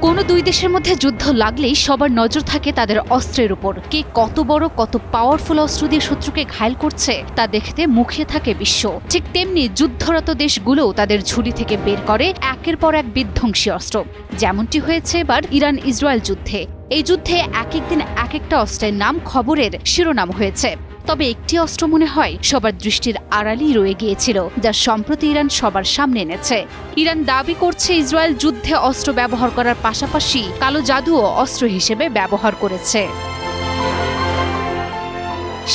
কোনো দুই দেশের মধ্যে যুদ্ধ লাগলেই সবার নজর থাকে তাদের অস্ত্রের উপর। কে কত বড় কত পাওয়ারফুল অস্ত্র দিয়ে শত্রুকে ঘায়েল করছে তা দেখতে মুখিয়ে থাকে বিশ্ব। ঠিক তেমনি যুদ্ধরত দেশগুলোও তাদের ঝুলি থেকে বের করে একের পর এক বিধ্বংসী অস্ত্র। যেমনটি হয়েছে এবার ইরান ইসরায়েল যুদ্ধে। এই যুদ্ধে এক একদিন এক একটা অস্ত্রের নাম খবরের শিরোনাম হয়েছে। তবে একটি অস্ত্র মনে হয় সবার দৃষ্টির আড়ালেই রয়ে গিয়েছিল, যা সম্প্রতি ইরান সবার সামনে এনেছে। ইরান দাবি করছে ইসরায়েল যুদ্ধে অস্ত্র ব্যবহার করার পাশাপাশি কালো জাদুও অস্ত্র হিসেবে ব্যবহার করেছে।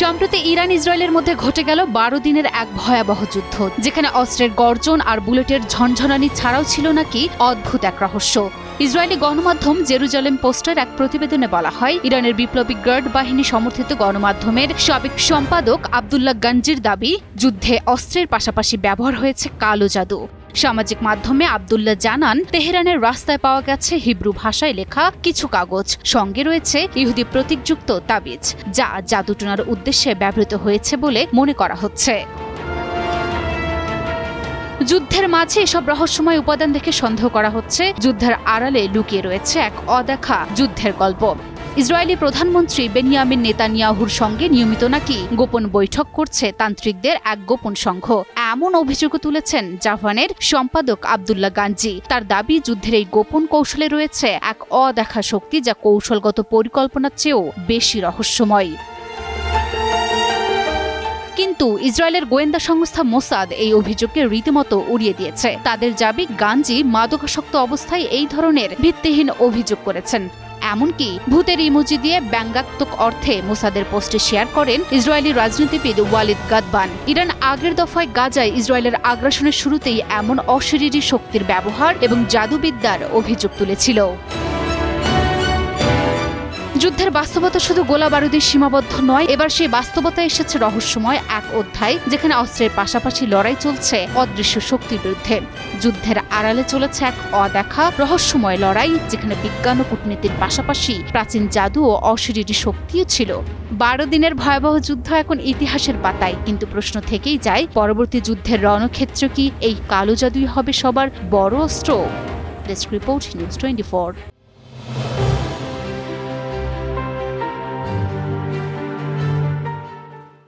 সম্প্রতি ইরান ইসরায়েলের মধ্যে ঘটে গেল 12 দিনের এক ভয়াবহ যুদ্ধ, যেখানে অস্ত্রের গর্জন আর বুলেটের ঝনঝনানি ছাড়াও ছিল নাকি অদ্ভুত এক রহস্য। ইসরায়েলি গণমাধ্যম জেরুজালেম পোস্টের এক প্রতিবেদনে বলা হয়, ইরানের বিপ্লবী গার্ড বাহিনী সমর্থিত গণমাধ্যমের সাবেক সম্পাদক আব্দুল্লাহ গানজির দাবি, যুদ্ধে অস্ত্রের পাশাপাশি ব্যবহার হয়েছে কালো জাদু। সামাজিক মাধ্যমে আব্দুল্লাহ জানান, তেহরানের রাস্তায় পাওয়া গেছে হিব্রু ভাষায় লেখা কিছু কাগজ, সঙ্গে রয়েছে ইহুদি প্রতীকযুক্ত তাবিজ, যা জাদুটনার উদ্দেশ্যে ব্যবহৃত হয়েছে বলে মনে করা হচ্ছে। যুদ্ধের মাঝে এসব রহস্যময় উপাদান দেখে সন্দেহ করা হচ্ছে যুদ্ধের আড়ালে লুকিয়ে রয়েছে এক অদেখা যুদ্ধের গল্প। ইসরায়েলি প্রধানমন্ত্রী বেনিয়ামিন নেতানিয়াহুর সঙ্গে নিয়মিত নাকি গোপন বৈঠক করছে তান্ত্রিকদের এক গোপন সংঘ, এমন অভিযোগও তুলেছেন জাভানের সম্পাদক আব্দুল্লাহ গানজি। তার দাবি, যুদ্ধের এই গোপন কৌশলে রয়েছে এক অদেখা শক্তি, যা কৌশলগত পরিকল্পনার চেয়েও বেশি রহস্যময়। কিন্তু ইসরায়েলের গোয়েন্দা সংস্থা মোসাদ এই অভিযোগকে রীতিমতো উড়িয়ে দিয়েছে। তাদের দাবি, গানজি মাদকাসক্ত অবস্থায় এই ধরনের ভিত্তিহীন অভিযোগ করেছেন। এমনকি ভূতের ইমোজি দিয়ে ব্যঙ্গাত্মক অর্থে মোসাদের পোস্টে শেয়ার করেন ইসরায়েলি রাজনীতিবিদ ওয়ালিদ গাদবান। ইরান আগের দফায় গাজায় ইসরায়েলের আগ্রাসনের শুরুতেই এমন অশরীরী শক্তির ব্যবহার এবং জাদুবিদ্যার অভিযোগ তুলেছিল। যুদ্ধের বাস্তবতা শুধু গোলা বারুদের সীমাবদ্ধ নয়, এবার সেই বাস্তবতা এসেছে রহস্যময় এক অধ্যায়, যেখানে অস্ত্রের পাশাপাশি লড়াই চলছে অদৃশ্য শক্তির বিরুদ্ধে। যুদ্ধের আড়ালে চলেছে এক অদেখা রহস্যময় লড়াই, যেখানে বিজ্ঞান ও কূটনীতির পাশাপাশি প্রাচীন জাদু ও অশরীরী শক্তিও ছিল। 12 দিনের ভয়াবহ যুদ্ধ এখন ইতিহাসের পাতায়, কিন্তু প্রশ্ন থেকেই যায়, পরবর্তী যুদ্ধের রণক্ষেত্র কি এই কালো জাদুই হবে সবার বড় অস্ত্র? Desk report, news 24।